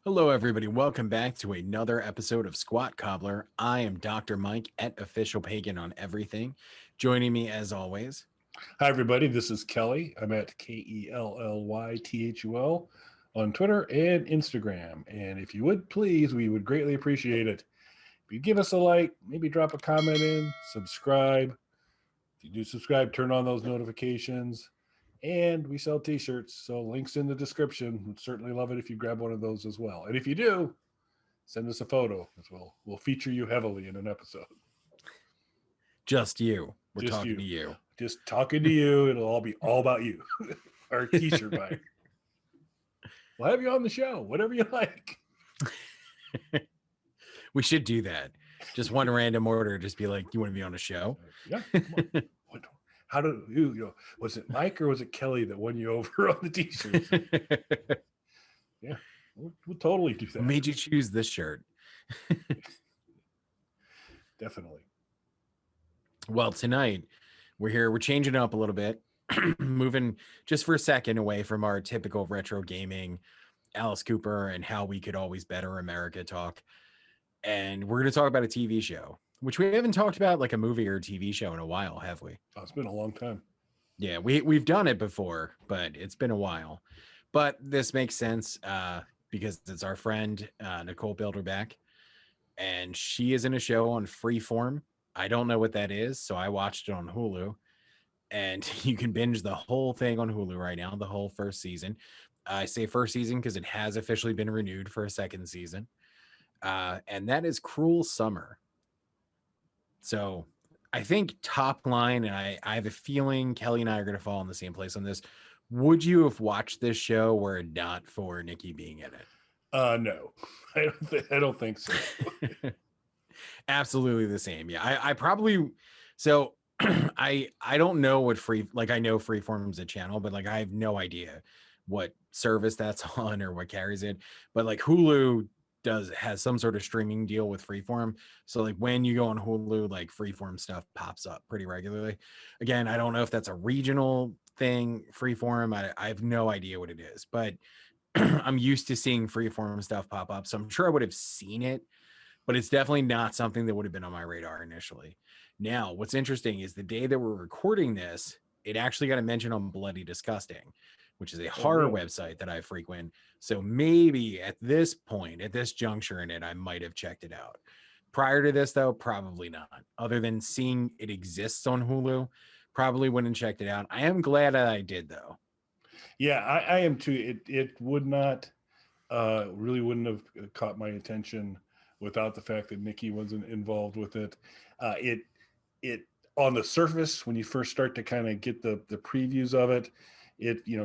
Hello, everybody. Welcome back to another episode of Squat Cobbler. I am Dr. Mike at Official Pagan on everything. Joining me, as always, Hi, everybody. This is Kelly. I'm at KELLYTHUL on Twitter and Instagram. And if you would please, we would greatly appreciate it. If you give us a like, maybe drop a comment in, subscribe. If you do subscribe, turn on those notifications. And we sell t-shirts, so links in the description. Would certainly love it if you grab one of those as well. And if you do, send us a photo as well. We'll feature you heavily in an episode. just you. We're Just talking you. to you. Just talking to you. It'll all be all about you. Our t-shirt buyer. We'll have you on the show, whatever you like. We should do that. Just one random order. Just be like, you want to be on a show? Yeah, come on. How do you, was it Mike or was it Kelly that won you over on the t-shirts? Yeah, we'll totally do that. What made you choose this shirt? Definitely. Well, tonight we're changing up a little bit, moving just for a second away from our typical retro gaming, Alice Cooper, and how we could always better America talk. And we're going to talk about a TV show, which we haven't talked about like a movie or a TV show in a while, have we? Oh, it's been a long time. Yeah, we've done it before, but it's been a while. But this makes sense because it's our friend Nicole Bilderback, and she is in a show on Freeform. I don't know what that is, so I watched it on Hulu, and you can binge the whole thing on Hulu right now, the whole first season. I say first season because it has officially been renewed for a second season, and that is Cruel Summer. So I think top line, and I have a feeling Kelly and I are going to fall in the same place on this. Would you have watched this show were it not for Nikki being in it? No, I don't think so. Absolutely the same. Yeah, I probably. So I don't know what I know Freeform's a channel, but like I have no idea what service that's on or what carries it. But like Hulu has some sort of streaming deal with Freeform. So like when you go on Hulu, like Freeform stuff pops up pretty regularly. Again, I don't know if that's a regional thing, Freeform. I have no idea what it is, but I'm used to seeing Freeform stuff pop up. So I'm sure I would have seen it, but it's definitely not something that would have been on my radar initially. Now, what's interesting is the day that we're recording this, it actually got a mention on Bloody Disgusting, which is a horror website that I frequent. So maybe at this point, at this juncture in it, I might have checked it out. Prior to this, though, probably not. Other than seeing it exists on Hulu, probably wouldn't have checked it out. I am glad that I did, though. Yeah, I am too. It would not, really wouldn't have caught my attention without the fact that Nikki wasn't involved with it. It on the surface, when you first start to kind of get the previews of it,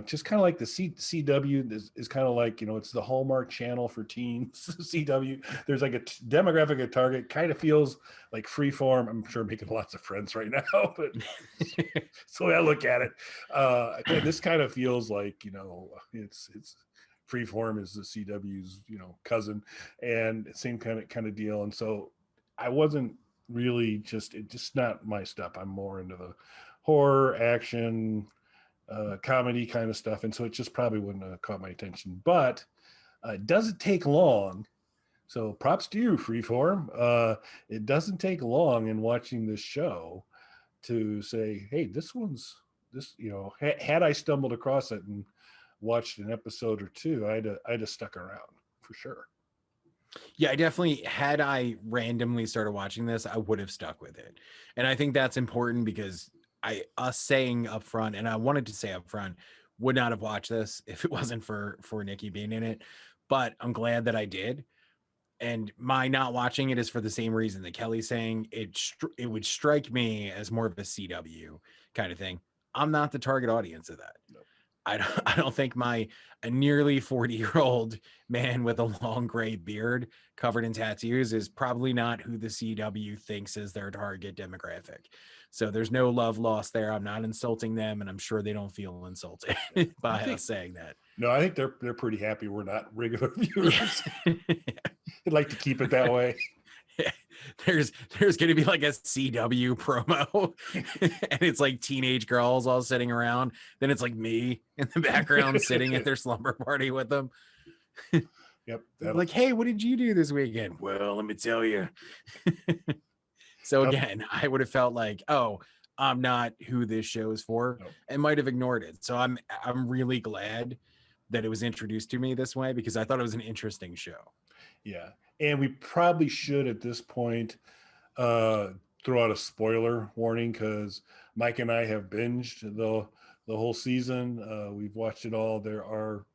just kind of like the CW is kind of like, it's the Hallmark channel for teens. CW, there's like a demographic at target, kind of feels like Freeform. I'm sure I'm making lots of friends right now, but so I look at it. This kind of feels like, it's Freeform is the CW's, cousin, and same kind of deal. And so I wasn't really just not my stuff. I'm more into the horror, action, comedy kind of stuff, and so it just probably wouldn't have caught my attention. But it doesn't take long, so props to you, Freeform. It doesn't take long in watching this show to say, hey, this, had I stumbled across it and watched an episode or two, I'd have stuck around for sure. Yeah, I definitely, had I randomly started watching this, I would have stuck with it. And I think that's important because us saying up front, and I wanted to say up front, would not have watched this if it wasn't for Nikki being in it. But I'm glad that I did. And my not watching it is for the same reason that Kelly's saying. It would strike me as more of a CW kind of thing. I'm not the target audience of that. No. I don't think a nearly 40-year-old man with a long gray beard covered in tattoos is probably not who the CW thinks is their target demographic. So there's no love lost there. I'm not insulting them, and I'm sure they don't feel insulted by us saying that. No, I think they're pretty happy we're not regular viewers. They'd like to keep it that way. There's going to be like a CW promo and it's like teenage girls all sitting around. Then it's like me in the background sitting at their slumber party with them. Yep. Like, hey, what did you do this weekend? Well, let me tell you. So again, I would have felt like, oh, I'm not who this show is for, and might have ignored it. So I'm really glad that it was introduced to me this way, because I thought it was an interesting show. Yeah. And we probably should at this point throw out a spoiler warning, because Mike and I have binged the whole season. We've watched it all. There are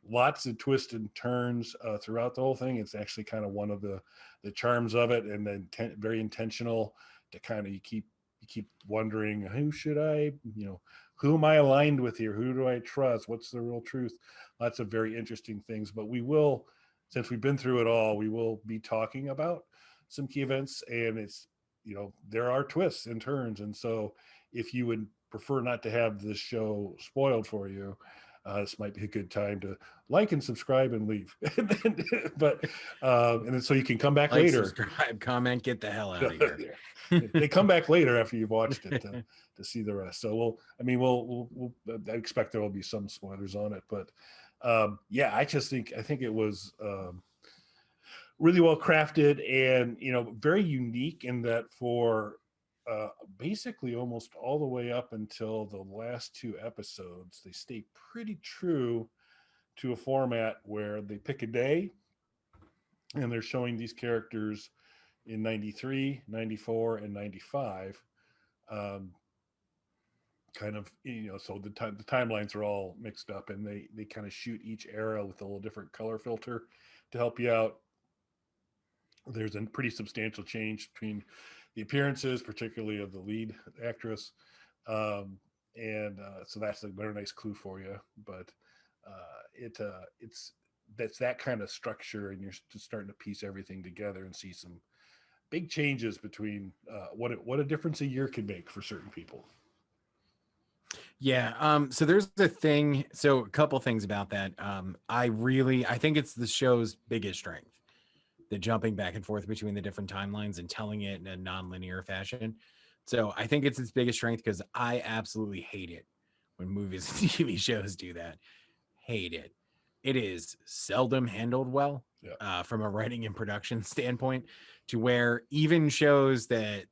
lots of twists and turns throughout the whole thing. It's actually kind of one of the charms of it, and then very intentional to kind of you keep wondering, who should I, who am I aligned with here? Who do I trust? What's the real truth? Lots of very interesting things. But we will, since we've been through it all, we will be talking about some key events, and it's, there are twists and turns. And so if you would prefer not to have this show spoiled for you, this might be a good time to like and subscribe and leave. And then so you can come back later. Subscribe, comment, get the hell out of here. They come back later after you've watched it to see the rest. So we'll I expect there will be some spoilers on it, but I think it was really well crafted, and very unique in that for basically almost all the way up until the last 2 episodes, they stay pretty true to a format where they pick a day and they're showing these characters in 93, 94, and 95. Kind of, so the timelines are all mixed up, and they kind of shoot each era with a little different color filter to help you out. There's a pretty substantial change between the appearances, particularly of the lead actress. So that's a very nice clue for you. But that's that kind of structure, and you're just starting to piece everything together and see some big changes between what a difference a year can make for certain people. Yeah. So there's a thing. So a couple things about that. I think it's the show's biggest strength, the jumping back and forth between the different timelines and telling it in a non-linear fashion. So I think it's its biggest strength, because I absolutely hate it when movies and TV shows do that. Hate it. It is seldom handled well from a writing and production standpoint, to where even shows that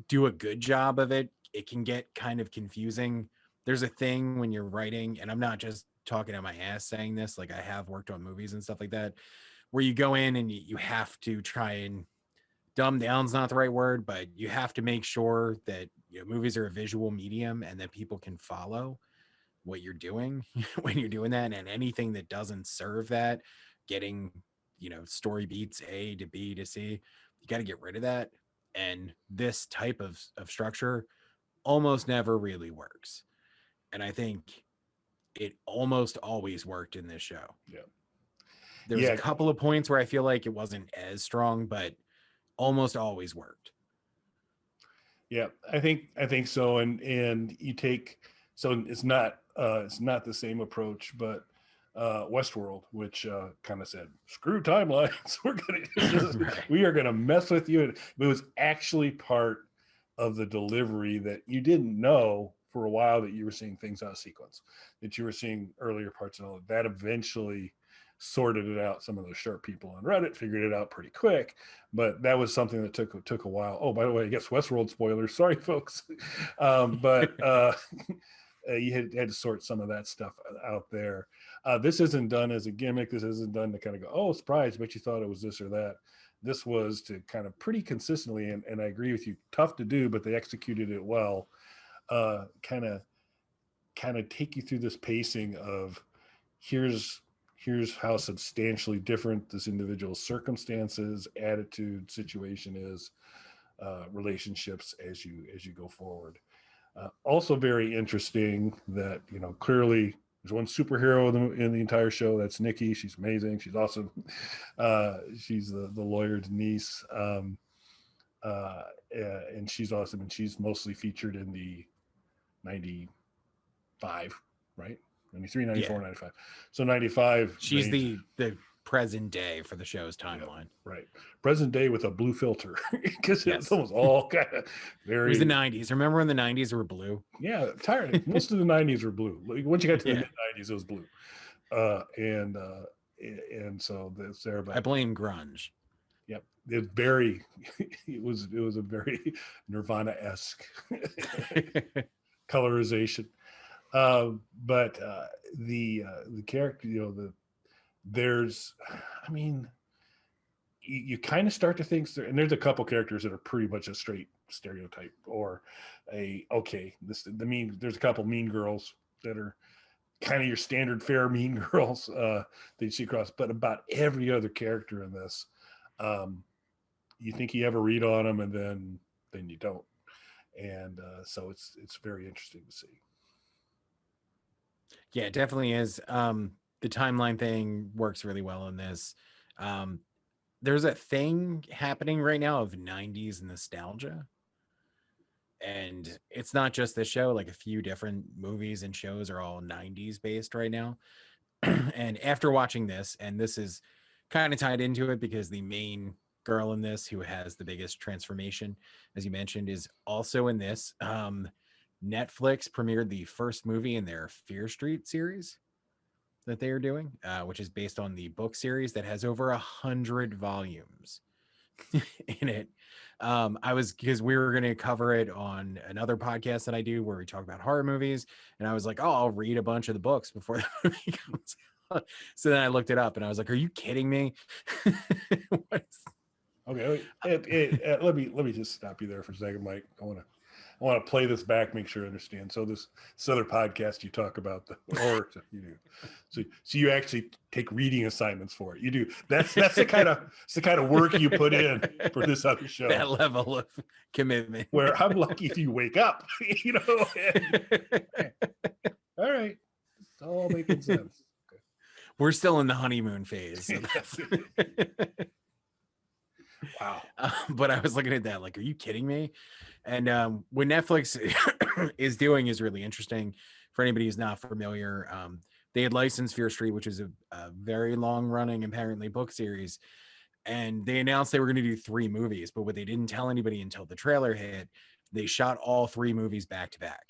do a good job of it, it can get kind of confusing. There's a thing when you're writing, and I'm not just talking out my ass saying this, like I have worked on movies and stuff like that, where you go in and you have to try and dumb down's not the right word, but you have to make sure that movies are a visual medium and that people can follow what you're doing when you're doing that. And anything that doesn't serve that, getting story beats A to B to C, you got to get rid of that. And this type of structure almost never really works, and I think it almost always worked in this show. There was a couple of points where I feel like it wasn't as strong, but almost always worked. Yeah, I think so. And you take, so it's not the same approach, but Westworld, which kind of said, screw timelines. We are gonna mess with you. It was actually part of the delivery that you didn't know for a while, that you were seeing things out of sequence, that you were seeing earlier parts and all of that. Eventually sorted it out. Some of those sharp people on Reddit figured it out pretty quick, but that was something that took a while. Oh, by the way, I guess Westworld spoilers. Sorry, folks. But you had to sort some of that stuff out there. This isn't done as a gimmick. This isn't done to kind of go, oh, surprise, but you thought it was this or that. This was to kind of pretty consistently, and I agree with you, tough to do, but they executed it well. Kind of take you through this pacing of here's how substantially different this individual's circumstances, attitude, situation is, relationships as you go forward. Also very interesting that, clearly there's one superhero in the entire show. That's Nikki. She's amazing. She's awesome. She's the lawyer's niece. And she's awesome. And she's mostly featured in the 95, right? 93, 94, 95. So 95. She's the present day for the show's timeline. Yeah, right. Present day with a blue filter, because it's almost all kind of very. It was the 90s. Remember when the 90s were blue? Yeah, tired. Most of the 90s were blue. Like, once you got to the mid 90s, it was blue. and so that's there. I But blame grunge. yep, it's very. It was a very Nirvana-esque colorization. But the character, there's, I mean, you kind of start to think, and there's a couple characters that are pretty much a straight stereotype, or there's a couple mean girls that are kind of your standard fair mean girls that you see across, but about every other character in this, you think you have a read on them, and then you don't, and so it's very interesting to see. Yeah, it definitely is. The timeline thing works really well in this. Um, there's a thing happening right now of 90s nostalgia. And it's not just this show, like a few different movies and shows are all 90s based right now. And after watching this, and this is kind of tied into it because the main girl in this who has the biggest transformation, as you mentioned, is also in this. Netflix premiered the first movie in their Fear Street series that they are doing, which is based on the book series that has over 100 volumes in it. I was because we were going to cover it on another podcast that I do where we talk about horror movies, and I was like, oh, I'll read a bunch of the books before the movie comes out. So then I looked it up, and I was like, are you kidding me? Okay, let me just stop you there for a second, Mike. I want to play this back, make sure I understand. So this other podcast you talk about or you do. So you actually take reading assignments for it. You do. That's the kind of work you put in for this other show. That level of commitment. Where I'm lucky if you wake up, and, all right, it's all making sense. Okay. We're still in the honeymoon phase. So that's... Wow. But I was looking at that like, are you kidding me? And what Netflix is doing is really interesting for anybody who's not familiar. They had licensed Fear Street, which is a very long running, apparently, book series. And they announced they were going to do 3 movies. But what they didn't tell anybody until the trailer hit, they shot all 3 movies back to back.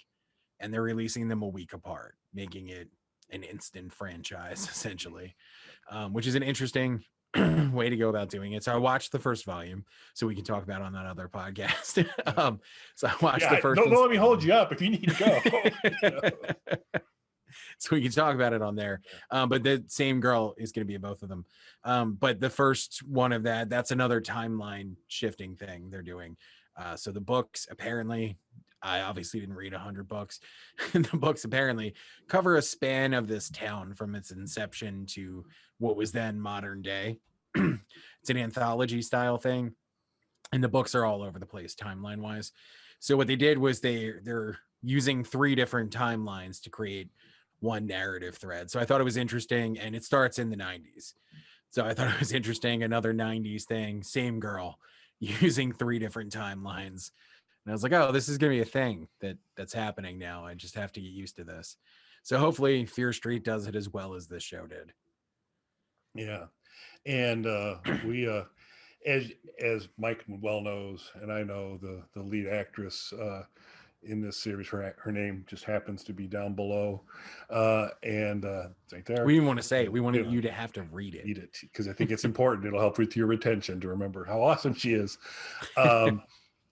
And they're releasing them a week apart, making it an instant franchise, essentially, which is an interesting way to go about doing it. So I watched the first volume so we can talk about it on that other podcast. So I watched the first. Don't let me hold you up if you need to go. So we can talk about it on there. But the same girl is going to be in both of them. But the first one of that's another timeline shifting thing they're doing. So the books, apparently, I obviously didn't read 100 books. The books apparently cover a span of this town from its inception to what was then modern day. It's an anthology style thing, and the books are all over the place timeline wise. So what they did was they're using 3 different timelines to create one narrative thread. So I thought it was interesting, and it starts in the 90s. So I thought it was interesting, another 90s thing, same girl using 3 different timelines. And I was like, oh, this is going to be a thing that's happening now. I just have to get used to this. So hopefully Fear Street does it as well as this show did. Yeah. And we, as Mike well knows, and I know the lead actress in this series, her name just happens to be down below. And right there. We didn't want to say it. We wanted you to have to read it. Read it because I think it's important. It'll help with your retention to remember how awesome she is.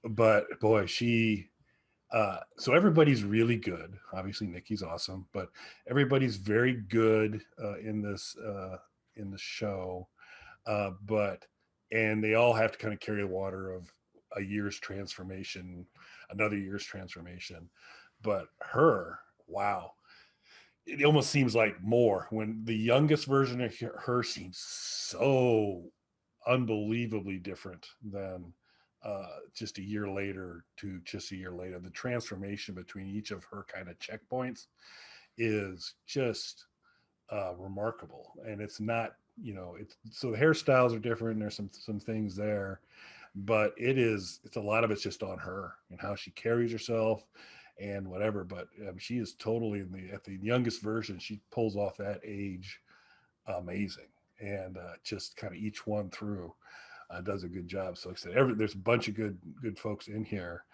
But boy, she so everybody's really good. Obviously Nikki's awesome, but everybody's very good in the show. And they all have to kind of carry the water of a year's transformation, another year's transformation. But her, wow, it almost seems like more when the youngest version of her seems so unbelievably different than just a year later to just a year later. The transformation between each of her kind of checkpoints is just remarkable. And it's not, it's so the hairstyles are different. And there's some things there, but it's a lot of it's just on her and how she carries herself and whatever. But she is totally at the youngest version. She pulls off that age amazing, and just kind of each one through does a good job. So like I said, there's a bunch of good folks in here.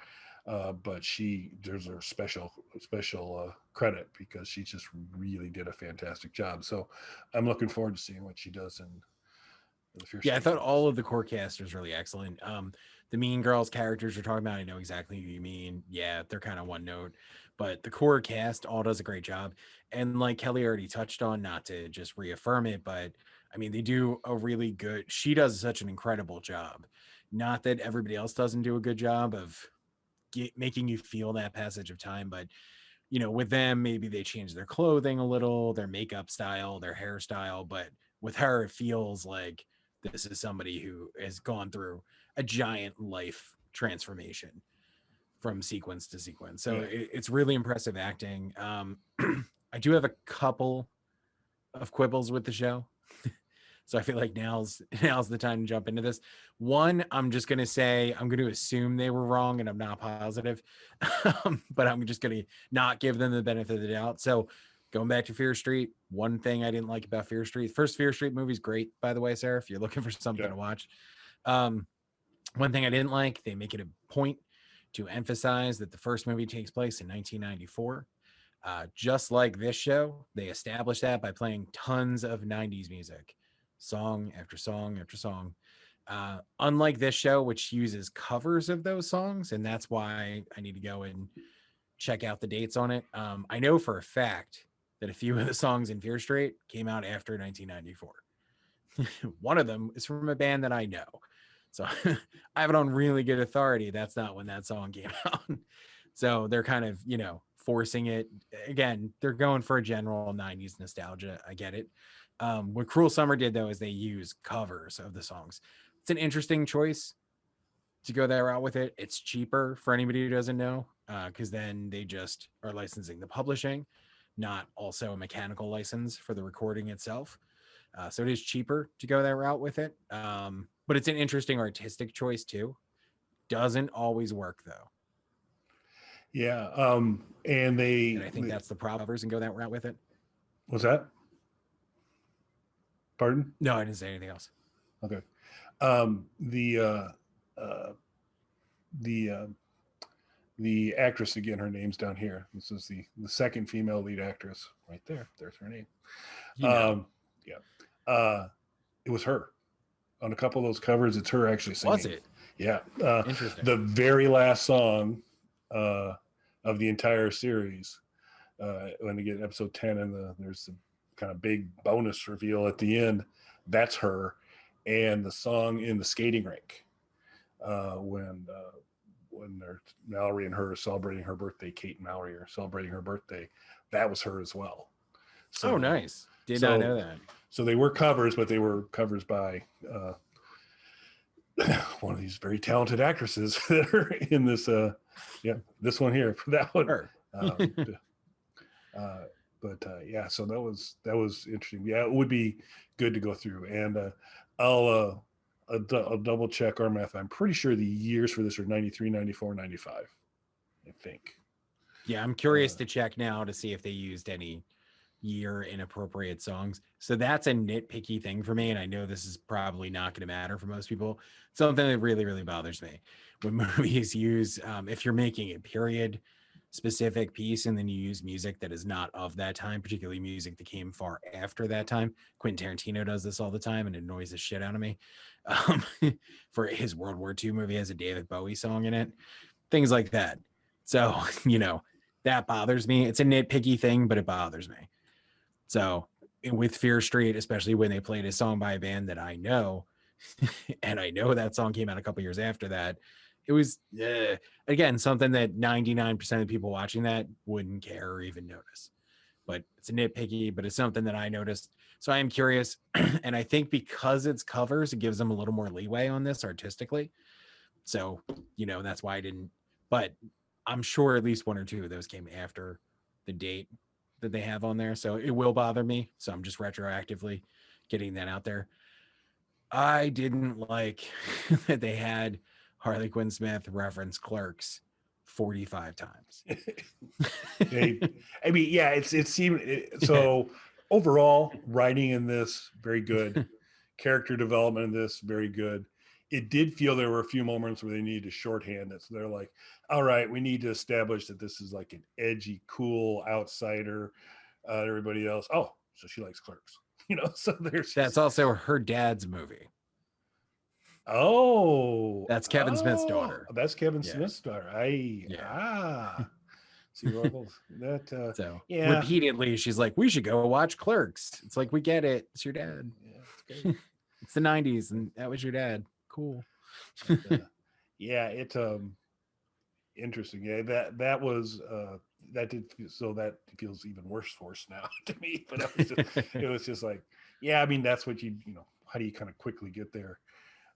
But she there's her special credit because she just really did a fantastic job. So I'm looking forward to seeing what she does in the Fear Yeah, I Street thought movies. all of the core cast was really excellent. The Mean Girls characters you're talking about, I know exactly who you mean. Yeah, they're kind of one note, but the core cast all does a great job. And like Kelly already touched on, not to just reaffirm it, but I mean, they do a really good, she does such an incredible job. Not that everybody else doesn't do a good job of making you feel that passage of time, but with them, maybe they change their clothing a little, their makeup style, their hairstyle, but with her, it feels like this is somebody who has gone through a giant life transformation from sequence to sequence. So Yeah. it's really impressive acting. I do have a couple of quibbles with the show. So I feel like now's the time to jump into this. One, I'm just gonna say I'm gonna assume they were wrong, and I'm not positive, but I'm just gonna not give them the benefit of the doubt. So going back to Fear Street, one thing I didn't like about Fear Street, first Fear Street movie is great, by the way, Sarah. If you're looking for something Yeah. to watch, um, one thing I didn't like, they make it a point to emphasize that the first movie takes place in 1994. Just like this show, they established that by playing tons of 90s music, song after song after song. Unlike this show, which uses covers of those songs, and that's why I need to go and check out the dates on it. I know for a fact that a few of the songs in Fear Street came out after 1994. One of them is from a band that I know. So I have it on really good authority. That's not when that song came out. So they're kind of, forcing it. Again, they're going for a general 90s nostalgia. I get it. What Cruel Summer did, though, is they use covers of the songs. It's an interesting choice to go that route with it. It's cheaper for anybody who doesn't know, because then they just are licensing the publishing, not also a mechanical license for the recording itself. So it is cheaper to go that route with it. But it's an interesting artistic choice too. Doesn't always work though. Yeah. And And I think that's the problem. Covers and go that route with it. was that? Pardon? No, I didn't say anything else. Okay. Uh, the the actress again, her name's down here. This is the second female lead actress right there. There's her name. Yeah. It was her on a couple of those covers. It's her actually singing. Was it? Yeah. Interesting. The very last song of the entire series, when they get episode 10 and there's the kind of big bonus reveal at the end, that's her. And the song in the skating rink, when they're Mallory and her are celebrating her birthday, Kate and Mallory are celebrating her birthday, that was her as well. So, nice. Did not know that. So they were covers, but they were covers by one of these very talented actresses that are in this. This one here, that one. Sure. Yeah, so that was interesting. Yeah, it would be good to go through, and I'll double check our math. I'm pretty sure the years for this are 93, 94, 95. I think. Yeah, I'm curious to check now to see if they used any year inappropriate songs. So that's a nitpicky thing for me, and I know this is probably not going to matter for most people. Something that really, really bothers me when movies use, if you're making a period specific piece and then you use music that is not of that time, particularly music that came far after that time. Quentin Tarantino does this all the time and it annoys the shit out of me. For his World War II movie has a David Bowie song in it, things like that. So, that bothers me. It's a nitpicky thing, but it bothers me. So with Fear Street, especially when they played a song by a band that I know, and I know that song came out a couple years after that, it was, again, something that 99% of people watching that wouldn't care or even notice. But it's a nitpicky, but it's something that I noticed. So I am curious. And I think because it's covers, it gives them a little more leeway on this artistically. So, that's why I didn't. But I'm sure at least one or two of those came after the date that they have on there. So it will bother me. So I'm just retroactively getting that out there. I didn't like that they had Harley Quinn Smith reference Clerks 45 times. It seemed so. Overall, writing in this very good, character development in this very good. it did feel there were a few moments where they needed to shorthand it. So they're like, all right, we need to establish that this is like an edgy, cool outsider. Everybody else, oh, so she likes Clerks. So there's That's also her dad's movie. That's Kevin Smith's daughter. That's Kevin Yeah. Smith's daughter. Yeah. See, Ruggles, that So yeah. repeatedly, she's like, we should go watch Clerks. It's like, we get it. It's your dad. Yeah, it's great. It's the 90s, and that was your dad. Cool. Yeah, it interesting. Yeah, that was that did so that feels even worse for us now to me. But it was just like, yeah, I mean, that's what how do you kind of quickly get there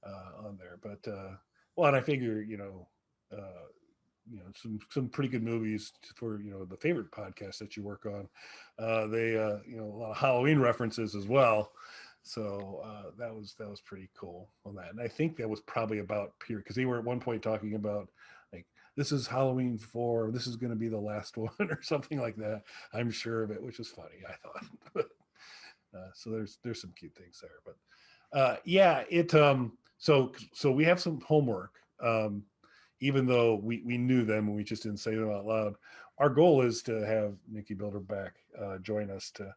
on there? But well, and I figure some pretty good movies for the favorite podcast that you work on. They a lot of Halloween references as well. So that was pretty cool on that. And I think that was probably about period, because they were at one point talking about like, this is Halloween 4, this is going to be the last one or something like that. I'm sure of it, which is funny, I thought. So there's some cute things there. But yeah, it so we have some homework. Even though we knew them and we just didn't say them out loud. Our goal is to have Nikki Bilderback join us to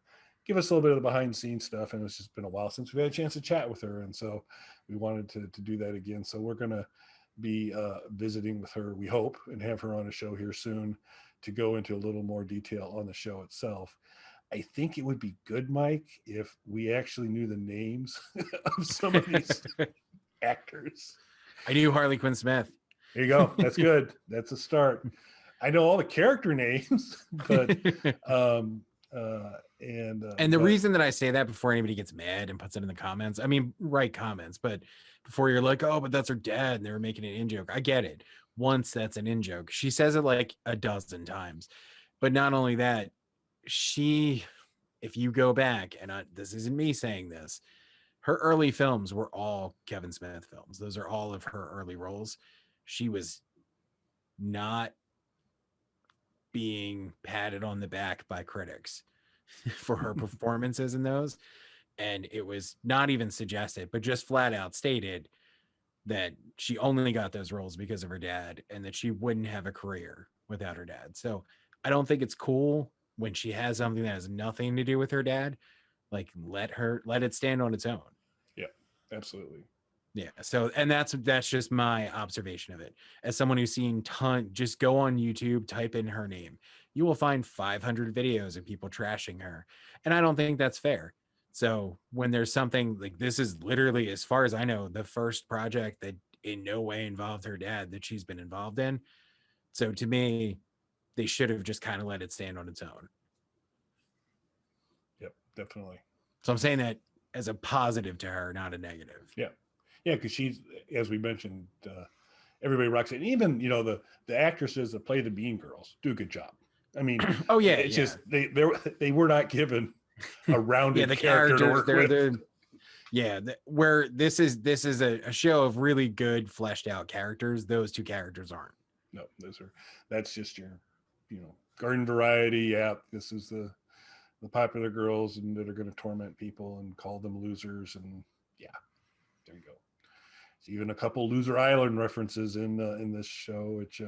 give us a little bit of the behind the scenes stuff. And it's just been a while since we've had a chance to chat with her. And so we wanted to do that again. So we're going to be visiting with her, we hope, and have her on a show here soon to go into a little more detail on the show itself. I think it would be good, Mike, if we actually knew the names of some of these actors. I knew Harley Quinn Smith. There you go. That's good. That's a start. I know all the character names, but and the reason that I say that before anybody gets mad and puts it in the comments, I mean, write comments, but before you're like, oh, but that's her dad and they were making an in joke. I get it. Once that's an in joke. She says it like a dozen times. But not only that, if you go back, and this isn't me saying this, her early films were all Kevin Smith films. Those are all of her early roles. She was not being patted on the back by critics for her performances in those. And it was not even suggested, but just flat out stated that she only got those roles because of her dad and that she wouldn't have a career without her dad. So I don't think it's cool when she has something that has nothing to do with her dad. Like, let it stand on its own. Yeah, absolutely. Yeah. So, and that's just my observation of it. As someone who's seen just go on YouTube, type in her name. You will find 500 videos of people trashing her. And I don't think that's fair. So when there's something like this, is literally, as far as I know, the first project that in no way involved her dad that she's been involved in. So to me, they should have just kind of let it stand on its own. Yep, definitely. So I'm saying that as a positive to her, not a negative. Yeah. Yeah, because she's, as we mentioned, everybody rocks it. And even the actresses that play the Bean Girls do a good job. I mean, oh yeah, it's just they were not given a rounded the character to work with. Where this is a show of really good fleshed out characters. Those two characters aren't. No, that's just your garden variety. Yeah, this is the popular girls and that are going to torment people and call them losers, and yeah, there you go. Even a couple Loser Island references in this show, which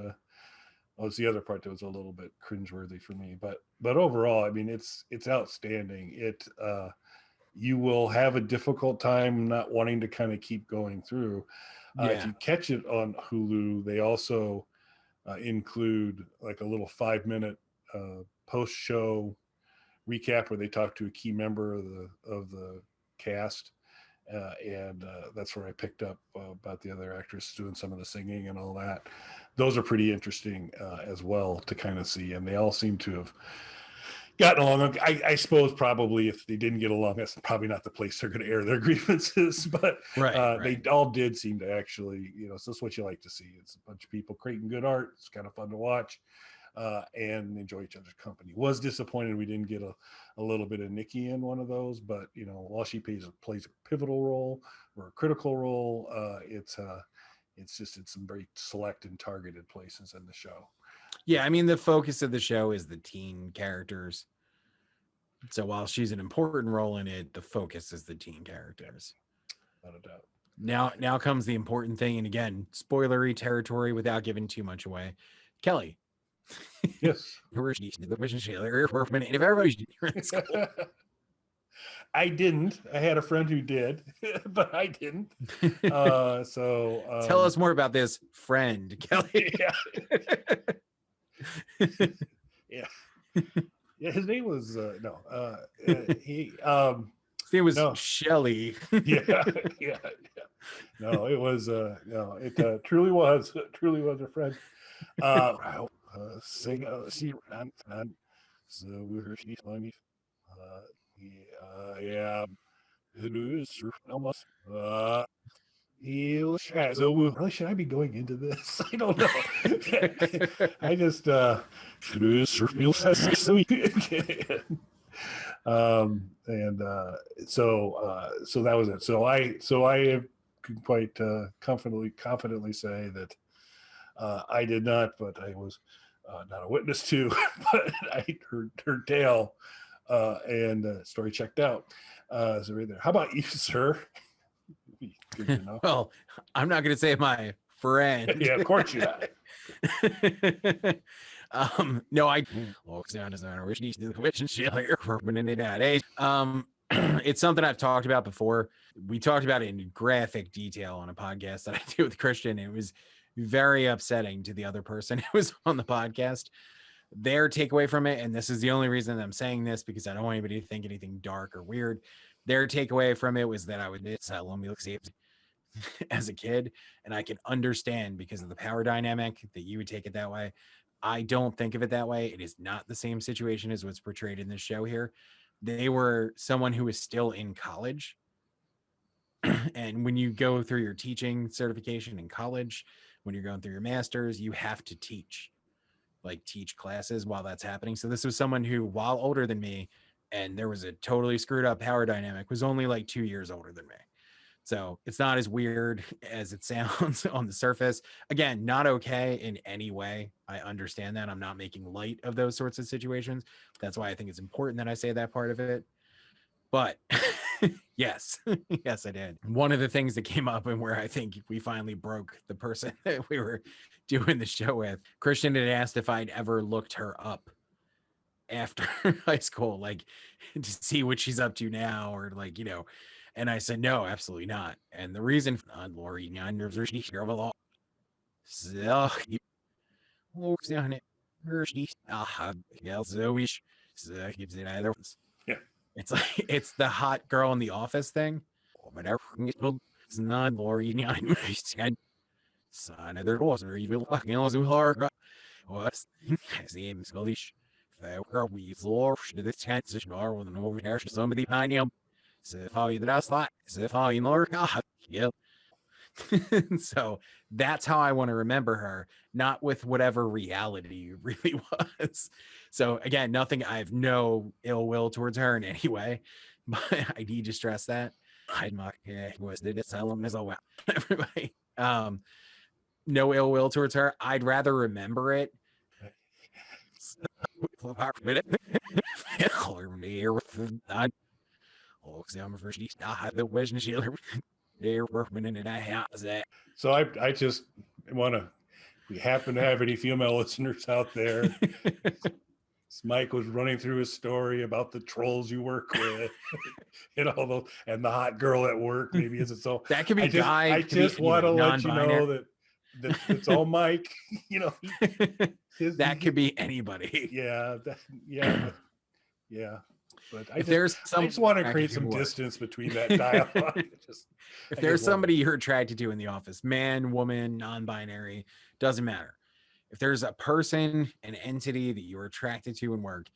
was the other part that was a little bit cringeworthy for me. But overall, I mean, it's outstanding. You will have a difficult time not wanting to kind of keep going through. If you catch it on Hulu, they also include like a little 5-minute post-show recap where they talk to a key member of the cast. And that's where I picked up about the other actress doing some of the singing and all that. Those are pretty interesting as well to kind of see. And they all seem to have gotten along. I suppose probably if they didn't get along, that's probably not the place they're going to air their grievances. But right. They all did seem to actually, so that's what you like to see. It's a bunch of people creating good art. It's kind of fun to watch. And enjoy each other's company. Was disappointed we didn't get a little bit of Nikki in one of those, but while she plays a pivotal role or a critical role, it's just in some very select and targeted places in the show. Yeah, I mean, the focus of the show is the teen characters. So while she's an important role in it, the focus is the teen characters. Not a doubt. Now comes the important thing, and again, spoilery territory without giving too much away. Kelly, Yes. if everybody's in school. I didn't. I had a friend who did, but I didn't. Tell us more about this friend, Kelly. Yeah. Yeah, his name was he his name was Shelly. yeah. No, it was it truly was a friend. Sing see so we heard she's funny. Yeah. So should I be going into this? I don't know. I just so that was it. So I can quite confidently say that I did not, but I was not a witness to, but I heard her tale and story checked out. So right there. How about you, sir? Well, I'm not going to say my friend. Yeah, of course you are. No, it's something I've talked about before. We talked about it in graphic detail on a podcast that I did with Christian. It was very upsetting to the other person who was on the podcast. Their takeaway from it, and this is the only reason that I'm saying this because I don't want anybody to think anything dark or weird. Their takeaway from it was that I would as a kid, and I can understand because of the power dynamic that you would take it that way. I don't think of it that way. It is not the same situation as what's portrayed in this show here. They were someone who is still in college. And when you go through your teaching certification in college, when you're going through your master's, you have to teach classes while that's happening. So this was someone who, while older than me, and there was a totally screwed up power dynamic, was only like 2 years older than me. So it's not as weird as it sounds on the surface. Again, not okay in any way. I understand that. I'm not making light of those sorts of situations. That's why I think it's important that I say that part of it. But yes, yes, I did. One of the things that came up and where I think we finally broke the person that we were doing the show with, Christian had asked if I'd ever looked her up after high school, like to see what she's up to now, or like, and I said, no, absolutely not. And the reason Lori, yeah. It's like it's the hot girl in the office thing. It's not Lori. Son of their was evil fucking hard. What's same Scottish? We lore to the transition or with an over there somebody behind him. So if I that's like, so if I know God, yep. So that's how I want to remember her, not with whatever reality really was. So again, nothing, I have no ill will towards her in any way, but I need to stress that. Was did it tell him as well. Everybody. No ill will towards her. I'd rather remember it. So I just want to, if we happen to have any female listeners out there, Mike was running through his story about the trolls you work with, and all those, and the hot girl at work. Maybe is it so? That could be I just want to let you know that it's all Mike. That could be anybody. Yeah, yeah. But I just want to create some distance between that dialogue. If there's somebody you're attracted to in the office, man, woman, non-binary, doesn't matter. If there's a person, an entity that you're attracted to in work,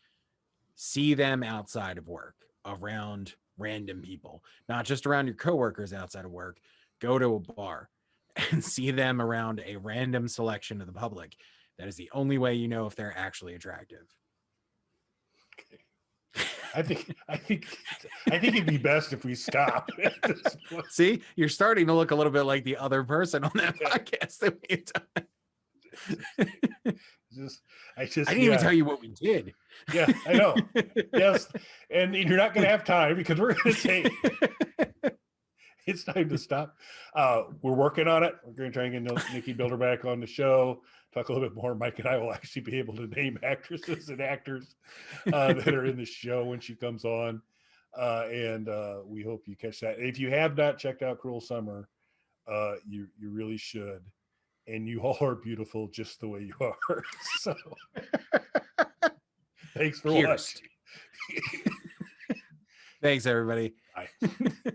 see them outside of work, around random people, not just around your coworkers outside of work. Go to a bar and see them around a random selection of the public. That is the only way you know if they're actually attractive. Okay. I think it'd be best if we stop. See, you're starting to look a little bit like the other person on that podcast that we had done. I didn't even tell you what we did. Yeah, I know. Yes, and you're not going to have time because we're going to say it's time to stop. We're working on it. We're going to try and get Nikki Bilderback on the show, talk a little bit more. Mike and I will actually be able to name actresses and actors that are in the show when she comes on. And we hope you catch that. If you have not checked out Cruel Summer, you really should. And you all are beautiful just the way you are. So thanks for watching. Thanks, everybody. Bye.